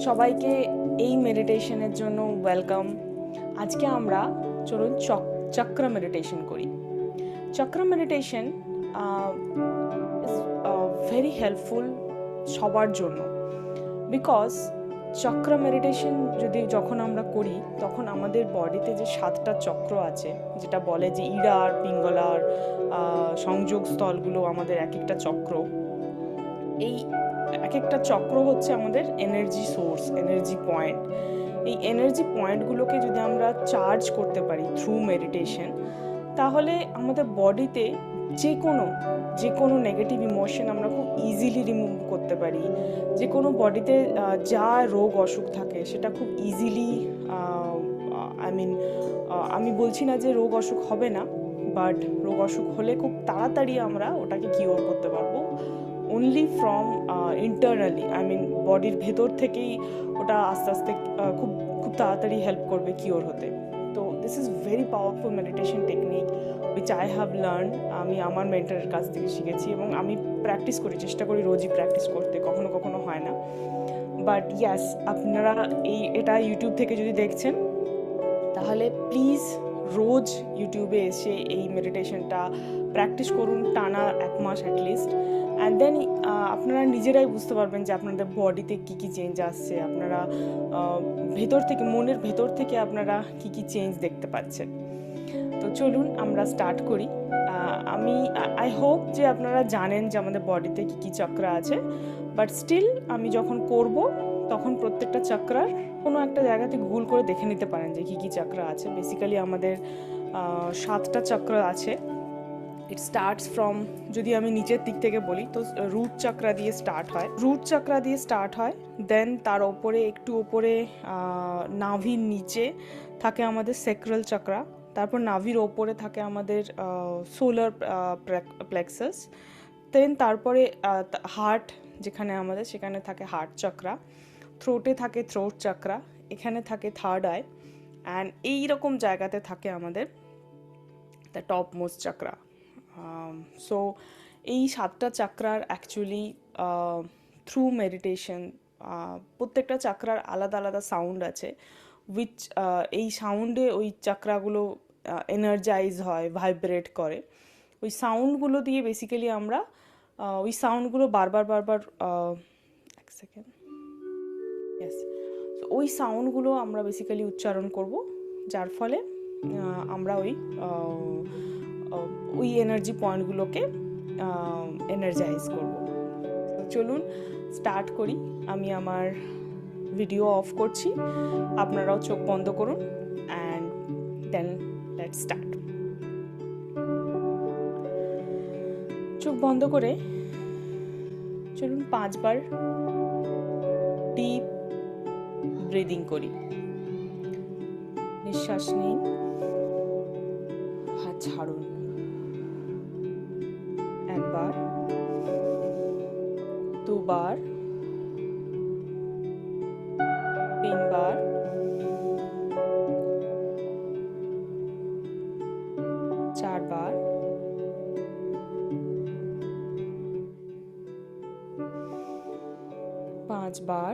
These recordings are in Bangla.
সবাইকে এই মেডিটেশনের জন্য ওয়েলকাম। আজকে আমরা চলুন চক্র মেডিটেশন করি। চক্র মেডিটেশন ইজ ভেরি হেল্পফুল সবার জন্য, বিকজ চক্র মেডিটেশন যখন আমরা করি তখন আমাদের বডিতে যে 7টা চক্র আছে, যেটা বলে যে ইড়ার পিঙ্গলার সংযোগ স্থলগুলো আমাদের এক একটা চক্র। এই এক একটা চক্র হচ্ছে আমাদের এনার্জি সোর্স, এনার্জি পয়েন্ট। এই এনার্জি পয়েন্টগুলোকে যদি আমরা চার্জ করতে পারি থ্রু মেডিটেশন, তাহলে আমাদের বডিতে যে কোনো নেগেটিভ ইমোশন আমরা খুব ইজিলি রিমুভ করতে পারি। যে কোনো বডিতে যা রোগ অসুখ থাকে সেটা খুব ইজিলি, আমি বলছি না যে রোগ অসুখ হবে না, বাট রোগ অসুখ হলে খুব তাড়াতাড়ি আমরা ওটাকে কিওর করতে পারবো অনলি ফ্রম ইন্টারনালি। বডির ভেতর থেকেই ওটা আস্তে আস্তে খুব খুব তাড়াতাড়ি হেল্প করবে কিওর হতে। তো this is very powerful meditation technique which I have learn. আমি আমার মেন্টরের কাছ থেকে শিখেছি এবং আমি প্র্যাকটিস করি, চেষ্টা করি রোজই প্র্যাকটিস করতে, কখনো কখনো হয় না। বাট ইয়াস, আপনারা এটা ইউটিউব থেকে যদি দেখছেন তাহলে প্লিজ রোজ ইউটিউবে এসে এই মেডিটেশনটা প্র্যাকটিস করুন টানা 1 মাস অ্যাটলিস্ট। অ্যান্ড দেন আপনারা নিজেরাই বুঝতে পারবেন যে আপনাদের বডিতে কী কী চেঞ্জ আসছে, আপনারা মনের ভেতর থেকে আপনারা কী কী চেঞ্জ দেখতে পাচ্ছেন। তো চলুন আমরা স্টার্ট করি। আই হোপ যে আপনারা জানেন যে আমাদের বডিতে কী কী চক্র আছে, বাট স্টিল আমি যখন করব তখন প্রত্যেকটা চক্রার কোনো একটা জায়গাতে গুগল করে দেখে নিতে পারেন যে কী কী চক্র আছে। বেসিক্যালি আমাদের 7টা চক্র আছে। ইট স্টার্টস ফ্রম, যদি আমি নিচের দিক থেকে বলি তো রুট চক্র দিয়ে স্টার্ট হয়। দেন তার ওপরে একটু ওপরে নাভির নিচে থাকে আমাদের সেক্রাল চক্র। তারপর নাভির ওপরে থাকে আমাদের সোলার প্লেক্সাস। দেন তারপরে হার্ট যেখানে আমাদের, সেখানে থাকে হার্ট চক্র। থ্রোটে থাকে থ্রোট চক্র, এখানে থাকে থার্ড আই, অ্যান্ড এইরকম জায়গাতে থাকে আমাদের দ্য টপ মোস্ট চক্র। সো এই 7টা চক্রার অ্যাকচুয়ালি থ্রু মেডিটেশন, প্রত্যেকটা চক্রার আলাদা আলাদা সাউন্ড আছে, উইচ এই সাউন্ডে ওই চক্রাগুলো এনার্জাইজ হয়, ভাইব্রেট করে। ওই সাউন্ডগুলো দিয়ে বেসিক্যালি আমরা ওই সাউন্ডগুলো বারবার এক সেকেন্ড, ইয়েস, ওই সাউন্ডগুলো আমরা বেসিক্যালি উচ্চারণ করব, যার ফলে আমরা ওই এনার্জি পয়েন্টগুলোকে এনার্জাইজ করব। চলুন স্টার্ট করি। আমি আমার ভিডিও অফ করছি, আপনারাও চোখ বন্ধ করুন, অ্যান্ড দেন লেটস স্টার্ট। চোখ বন্ধ করে চলুন 5 বার ডিপ ব্রিদিং করি। নিঃশ্বাস নিন, হাত ছাড়ুন। 1 বার, 2 বার, 3 বার, 4 বার, 5 বার,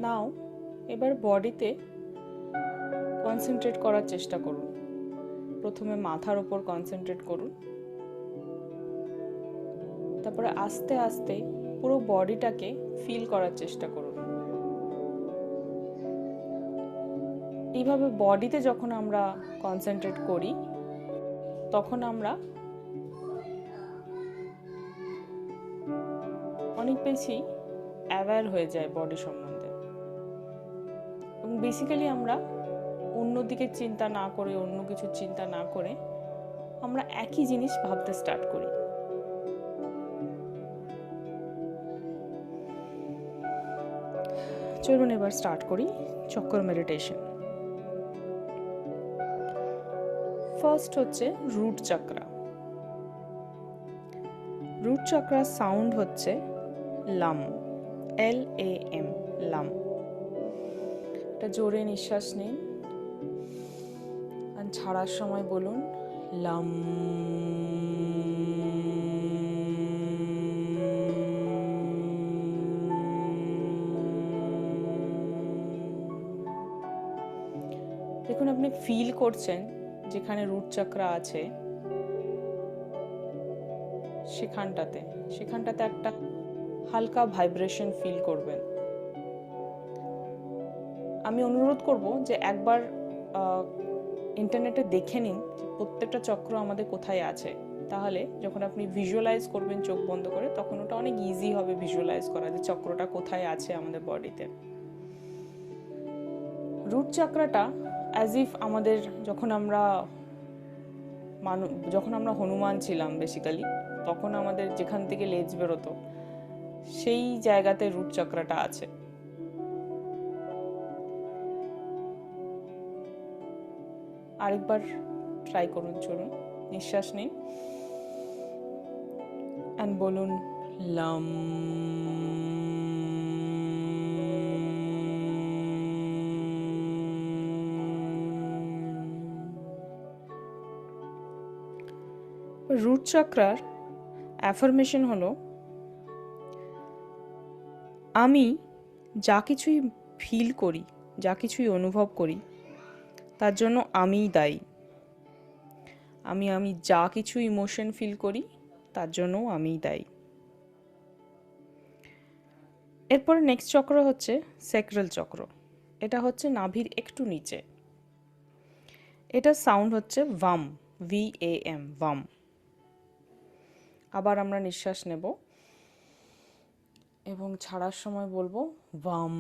নাও এবার বডিতে কনসেন্ট্রেট করার চেষ্টা করুন। প্রথমে মাথার উপর কনসেন্ট্রেট করুন, তারপরে আস্তে আস্তে পুরো বডিটাকে ফিল করার চেষ্টা করুন। এইভাবে বডিতে যখন আমরা কনসেন্ট্রেট করি তখন আমরা অনেক বেশি অ্যাওয়্যার হয়ে যায় বডি সম্বন্ধে, এবং বেসিক্যালি আমরা অন্যদিকে চিন্তা না করে, অন্য কিছু চিন্তা না করে আমরা একই জিনিস ভাবতে স্টার্ট করি। চলুন এবার স্টার্ট করি চক্র মেডিটেশন। ফার্স্ট হচ্ছে রুট চক্র। রুট চক্রার সাউন্ড হচ্ছে লাম, LAM, লাম। এটা জোরে নিঃশ্বাস নিন, আর ছাড়ার সময় বলুন লাম। যেখানে ফিল করছেন, যেখানে রুট চাকরা আছে, সেখানটাতে একটা হালকা ভাইব্রেশন ফিল করবেন। আমি অনুরোধ করব যে একবার ইন্টারনেটে দেখে নিন যে প্রত্যেকটা চক্র আমাদের কোথায় আছে। তাহলে যখন আপনি ভিজুয়ালাইজ করবেন চোখ বন্ধ করে, তখন ওটা অনেক ইজি হবে ভিজুয়ালাইজ করা যে চক্রটা কোথায় আছে আমাদের বডিতে। রুট চাকরাটা অ্যাজ ইফ আমাদের যখন আমরা হনুমান ছিলাম বেসিক্যালি, তখন আমাদের যেখান থেকে লেজ বেরোতো সেই জায়গাতে রুট চাকরাটা আছে। আরেকবার ট্রাই করুন, চলুন নিঃশ্বাস নিন অ্যান্ড বলুন লাম। রুট চাকরার অ্যাফার্মেশন হলো, আমি যা কিছুই ফিল করি, যা কিছুই অনুভব করি, তার জন্য আমিই দায়ী। আমি যা কিছু ইমোশন ফিল করি, তার জন্যও আমিই দায়ী। এরপর নেক্সট চক্র হচ্ছে স্যাক্রাল চক্র। এটা হচ্ছে নাভির একটু নিচে। এটা সাউন্ড হচ্ছে ভাম, VAM, ভাম। আবার আমরা নিঃশ্বাস নেব এবং ছাড়ার সময় বলবো ভাম।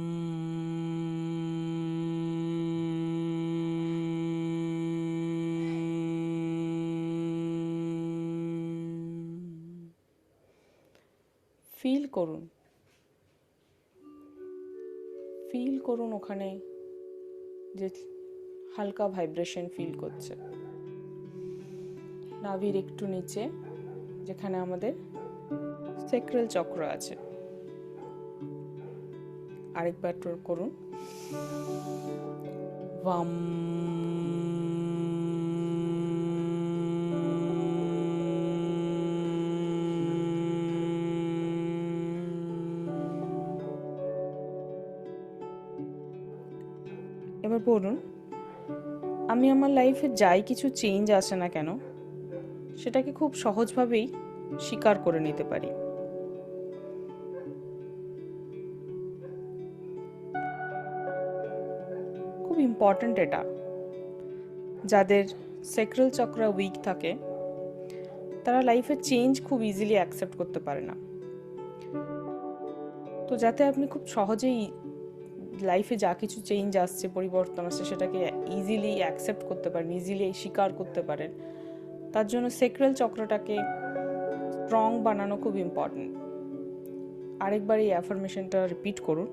ফিল করুন ওখানে যে হালকা ভাইব্রেশন ফিল করছে নাভির একটু নিচে, যেখানে আমাদের স্যাক্রাল চক্র আছে। আরেকবার করুন ভাম। এবার বলুন, আমি আমার লাইফে যাই কিছু চেঞ্জ আসে না কেন, সেটাকে খুব সহজভাবেই স্বীকার করে নিতে পারি। খুব ইম্পর্ট্যান্ট এটা। যাদের স্যাক্রাল চক্র উইক থাকে, তারা লাইফে চেঞ্জ খুব ইজিলি অ্যাকসেপ্ট করতে পারে না। তো যাতে আপনি খুব সহজেই লাইফে যা কিছু চেঞ্জ আসছে, পরিবর্তন আসছে, সেটাকে ইজিলি অ্যাকসেপ্ট করতে পারেন, ইজিলি স্বীকার করতে পারেন, তার জন্য স্যাক্রাল চক্রটাকে স্ট্রং বানানো খুব ইম্পর্ট্যান্ট। আরেকবার এই অ্যাফার্মেশনটা রিপিট করুন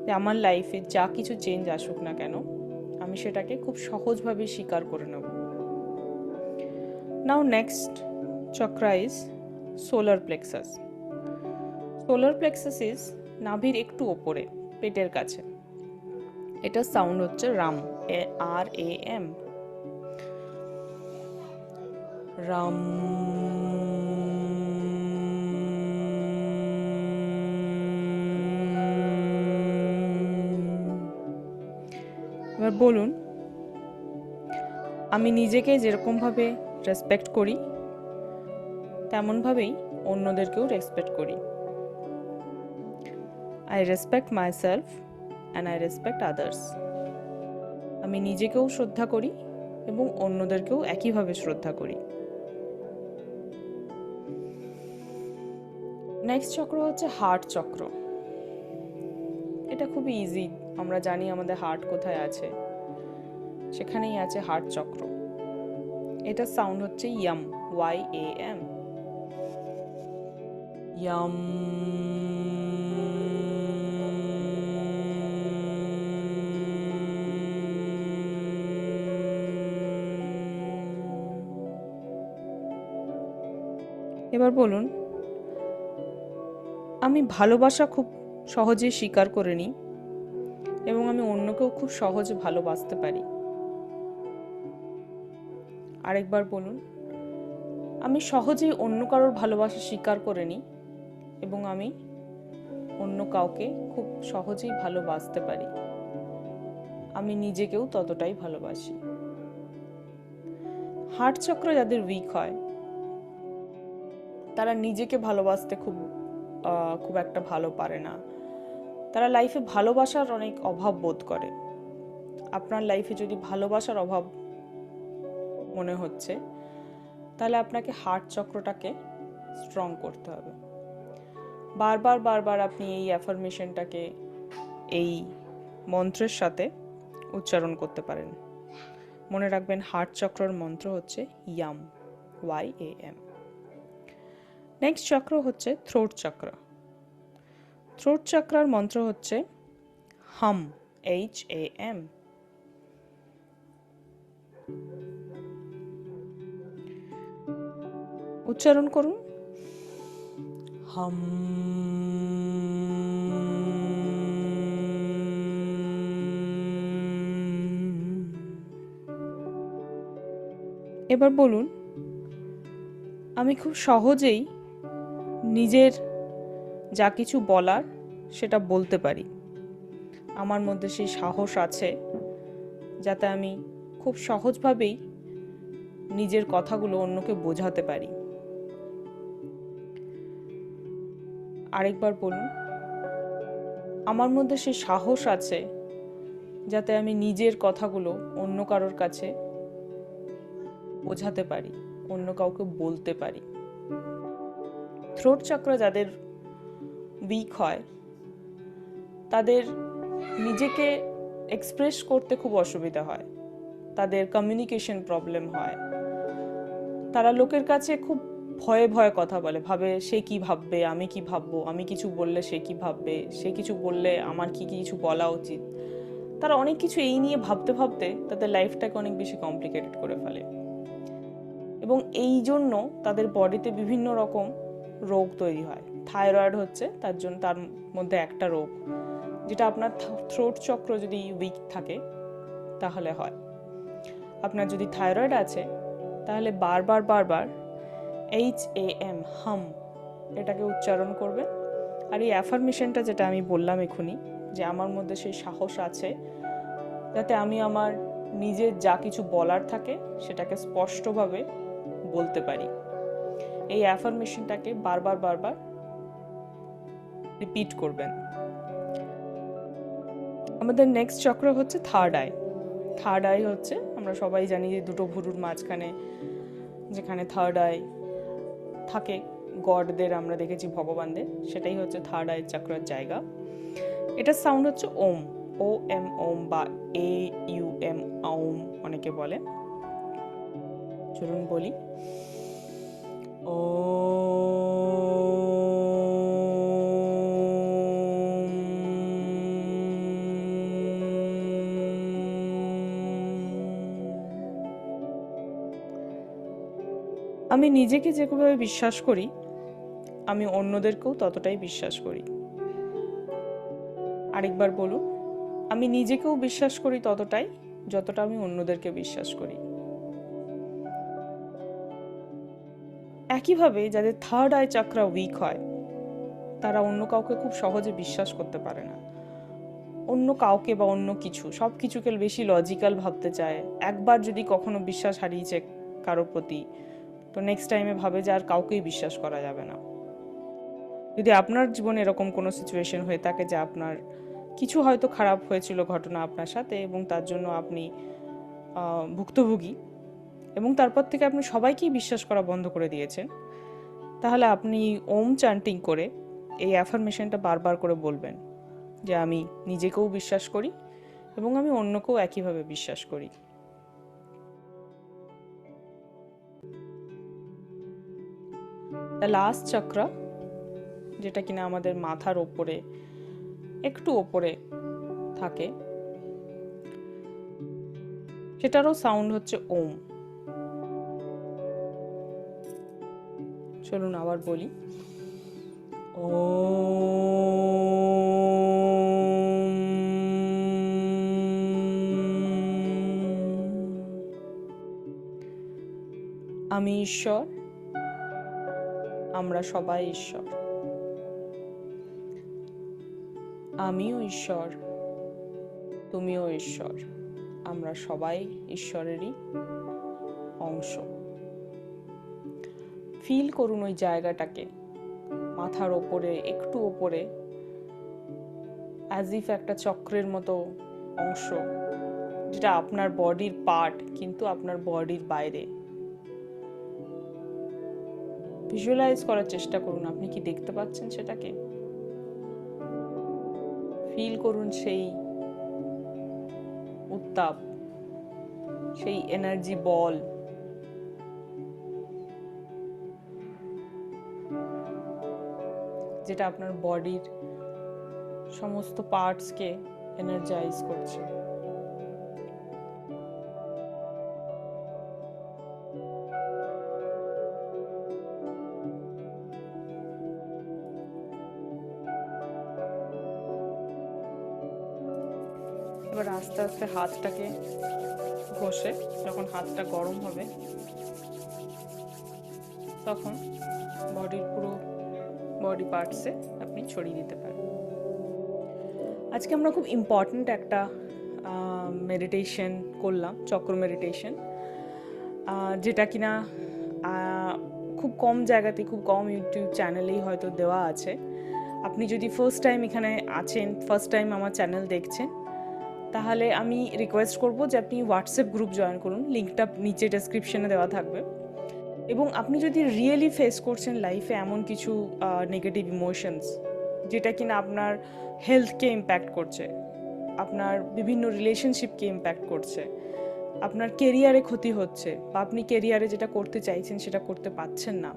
যে আমার লাইফে যা কিছু চেঞ্জ আসুক না কেন, আমি সেটাকে খুব সহজভাবে স্বীকার করে নেব। Now next chakra is solar plexus. Solar plexus is নাভির একটু ওপরে, পেটের কাছে। এটা সাউন্ড হচ্ছে রাম, RAM, রাম। এবার বলুন, আমি নিজেকে যেরকমভাবে রেসপেক্ট করি, তেমনভাবেই অন্যদেরকেও রেসপেক্ট করি। I respect my self and I respect others. আমি নিজেকেও শ্রদ্ধা করি এবং অন্যদেরকেও একইভাবে শ্রদ্ধা করি। নেক্সট চক্র হচ্ছে হার্ট চক্র। এটা খুবই ইজি। আমরা জানি আমাদের হার্ট কোথায় আছে, সেখানেই আছে হার্ট চক্র। এটা সাউন্ড হচ্ছে ইয়াম, YAM, ইয়াম। এবার বলুন, আমি ভালোবাসা খুব সহজে স্বীকার করে নিই এবং আমি অন্যকেও খুব সহজে ভালোবাসতে পারি। আরেকবার বলুন, আমি সহজেই অন্য কারোর ভালোবাসা স্বীকার করে নিই এবং আমি অন্য কাউকে খুব সহজেই ভালোবাসতে পারি। আমি নিজেকেও ততটাই ভালোবাসি। হার্ট চক্র যাদের উইক হয় তারা নিজেকে ভালোবাসতে খুব একটা ভালো পারে না। তারা লাইফে ভালোবাসার অনেক অভাব বোধ করে। আপনার লাইফে যদি ভালোবাসার অভাব মনে হচ্ছে, তাহলে আপনাকে হার্ট চক্রটাকে স্ট্রং করতে হবে। বারবার বারবার আপনি এই অ্যাফার্মেশনটাকে এই মন্ত্রের সাথে উচ্চারণ করতে পারেন। মনে রাখবেন, হার্ট চক্রর মন্ত্র হচ্ছে ইয়াম, YAM। নেক্সট চক্র হচ্ছে থ্রোট চক্র। থ্রোট চক্রার মন্ত্র হচ্ছে হাম, HAM। উচ্চারণ করুন, হাম। এবার বলুন, আমি খুব সহজেই নিজের যা কিছু বলার সেটা বলতে পারি। আমার মধ্যে সেই সাহস আছে যাতে আমি খুব সহজভাবেই নিজের কথাগুলো অন্যকে বোঝাতে পারি। আরেকবার বলুন, আমার মধ্যে সেই সাহস আছে যাতে আমি নিজের কথাগুলো অন্য কারোর কাছে বোঝাতে পারি, অন্য কাউকে বলতে পারি। থ্রোট চক্র যাদের উইক হয় তাদের নিজেকে এক্সপ্রেস করতে খুব অসুবিধা হয়, তাদের কমিউনিকেশন প্রবলেম হয়, তারা লোকের কাছে খুব ভয়ে ভয়ে কথা বলে, ভাবে সে কি ভাববে, আমি কি ভাববো, আমি কিছু বললে সে কি ভাববে, সে কিছু বললে আমার কি কিছু বলা উচিত। তারা অনেক কিছু এই নিয়ে ভাবতে ভাবতে তাদের লাইফটাকে অনেক বেশি কমপ্লিকেটেড করে ফেলে, এবং এই জন্য তাদের বডিতে বিভিন্ন রকম রোগ তৈরি হয়। থাইরয়েড হচ্ছে তার মধ্যে একটা রোগ, যেটা আপনার থ্রোট চক্র যদি উইক থাকে তাহলে হয়। আপনার যদি থাইরয়েড আছে তাহলে বারবার বারবার HAM, হাম, এটাকে উচ্চারণ করবেন। আর এই অ্যাফার্মেশনটা যেটা আমি বললাম এখুনি, যে আমার মধ্যে সেই সাহস আছে যাতে আমি আমার নিজের যা কিছু বলার থাকে সেটাকে স্পষ্টভাবে বলতে পারি, এই অ্যাফার্মেশনটাকে বারবার বারবার রিপিট করবেন। আমাদের নেক্সট চক্র হচ্ছে থার্ড আই। থার্ড আই হচ্ছে, আমরা সবাই জানি যে দুটো ভুরুর মাঝখানে যেখানে থার্ড আই থাকে, গডদের আমরা দেখেছি, ভগবানদের, সেটাই হচ্ছে থার্ড আই চক্রের জায়গা। এটার সাউন্ড হচ্ছে ওম, OM, ওম, বা AUM, ওম অনেকে বলে। চলুন বলি, ও। আমি নিজেকে যেভাবে বিশ্বাস করি আমি অন্যদেরকেও ততটাই বিশ্বাস করি। আরেকবার বলুন, আমি নিজেকেও বিশ্বাস করি ততটাই যতটা আমি অন্যদেরকে বিশ্বাস করি। একইভাবে যাদের থার্ড আই চক্রা উইক হয় তারা অন্য কাউকে খুব সহজে বিশ্বাস করতে পারে না। অন্য কাউকে বা অন্য কিছু, সব কিছুকে বেশি লজিক্যাল ভাবতে চায়। একবার যদি কখনো বিশ্বাস হারিয়েছে কারোর প্রতি, তো নেক্সট টাইমে ভাবে যে আর কাউকেই বিশ্বাস করা যাবে না। যদি আপনার জীবনে এরকম কোনো সিচুয়েশন হয়ে থাকে যে আপনার কিছু হয়তো খারাপ হয়েছিল ঘটনা আপনার সাথে, এবং তার জন্য আপনি ভুক্তভোগী, এবং তারপর থেকে আপনি সবাইকেই বিশ্বাস করা বন্ধ করে দিয়েছেন, তাহলে আপনি ওম চ্যান্টিং করে এই অ্যাফার্মেশনটা বারবার করে বলবেন যে আমি নিজেকেও বিশ্বাস করি এবং আমি অন্যকেও একইভাবে বিশ্বাস করি। দ্য লাস্ট চক্র, যেটা কিনা আমাদের মাথার ওপরে, একটু ওপরে থাকে, সেটারও সাউন্ড হচ্ছে ওম। চলুন আবার বলি, ও। আমি ঈশ্বর, আমরা সবাই ঈশ্বর। আমিও ঈশ্বর, তুমিও ঈশ্বর, আমরা সবাই ঈশ্বরেরই অংশ। ফিল করুন ওই জায়গাটাকে, মাথার ওপরে, একটু ওপরে, অ্যাজ ইফ একটা চক্রের মতো অংশ, যেটা আপনার বডির পার্ট কিন্তু আপনার বডির বাইরে। ভিজুয়ালাইজ করার চেষ্টা করুন, আপনি কি দেখতে পাচ্ছেন সেটাকে? ফিল করুন সেই উত্তাপ, সেই এনার্জি বল, যেটা আপনার বডির সমস্ত পার্টসকে এনার্জাইজ করছে। এবার আস্তে আস্তে হাতটাকে ঘষে, যখন হাতটা গরম হবে তখন বডির পুরো বডি পার্টসে আপনি ছড়িয়ে দিতে পারেন। আজকে আমরা খুব ইম্পর্ট্যান্ট একটা মেডিটেশন করলাম, চক্র মেডিটেশন, যেটা কিনা খুব কম জায়গাতে, খুব কম ইউটিউব চ্যানেলেই হয়তো দেওয়া আছে। আপনি যদি ফার্স্ট টাইম এখানে আছেন, ফার্স্ট টাইম আমার চ্যানেল দেখছেন, তাহলে আমি রিকোয়েস্ট করব যে আপনি হোয়াটসঅ্যাপ গ্রুপ জয়েন করুন, লিঙ্কটা নিচে ডেসক্রিপশনে দেওয়া থাকবে। এবং আপনি যদি রিয়েলি ফেস করছেন লাইফে এমন কিছু নেগেটিভ ইমোশনস, যেটা কিনা আপনার হেলথকে ইম্প্যাক্ট করছে, আপনার বিভিন্ন রিলেশনশিপকে ইম্প্যাক্ট করছে, আপনার কেরিয়ারে ক্ষতি হচ্ছে, বা আপনি কেরিয়ারে যেটা করতে চাইছেন সেটা করতে পারছেন না,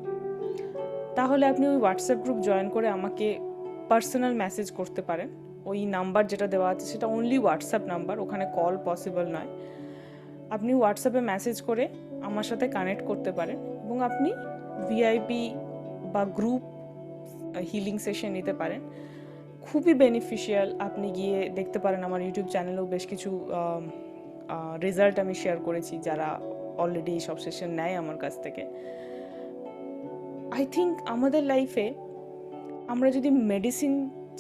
তাহলে আপনি ওই হোয়াটসঅ্যাপ গ্রুপ জয়েন করে আমাকে পার্সোনাল মেসেজ করতে পারেন। ওই নাম্বার যেটা দেওয়া আছে সেটা অনলি হোয়াটসঅ্যাপ নাম্বার, ওখানে কল পসিবল নয়। আপনি হোয়াটসঅ্যাপে মেসেজ করে আমার সাথে কানেক্ট করতে পারেন এবং আপনি ভিআইপি বা গ্রুপ হিলিং সেশন নিতে পারেন। খুবই বেনিফিশিয়াল। আপনি গিয়ে দেখতে পারেন, আমার ইউটিউব চ্যানেলেও বেশ কিছু রেজাল্ট আমি শেয়ার করেছি, যারা অলরেডি এই সব সেশন নেয় আমার কাছ থেকে। আই থিঙ্ক আমাদের লাইফে আমরা যদি মেডিসিন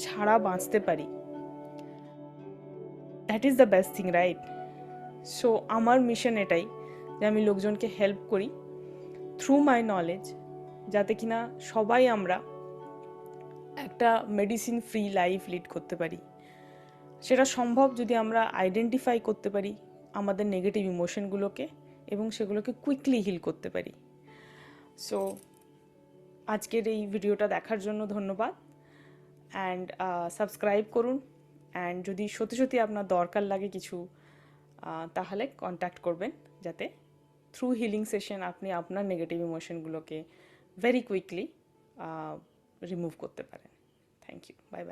ছাড়া বাঁচতে পারি, that is the best thing, right? So আমার মিশন এটাই যে আমি লোকজনকে হেল্প করি থ্রু মাই নলেজ, যাতে কিনা সবাই আমরা একটা মেডিসিন ফ্রি লাইফ লিড করতে পারি। সেটা সম্ভব যদি আমরা আইডেন্টিফাই করতে পারি আমাদের নেগেটিভ ইমোশনগুলোকে এবং সেগুলোকে কুইকলি হিল করতে পারি। সো আজকের এই ভিডিওটা দেখার জন্য ধন্যবাদ, অ্যান্ড সাবস্ক্রাইব করুন। অ্যান্ড যদি সত্যি সত্যি আপনার দরকার লাগে কিছু, তাহলে কন্ট্যাক্ট করবেন, যাতে থ্রু হিলিং সেশন আপনি আপনার নেগেটিভ ইমোশনগুলোকে ভেরি কুইকলি রিমুভ করতে পারেন। Thank you, bye by.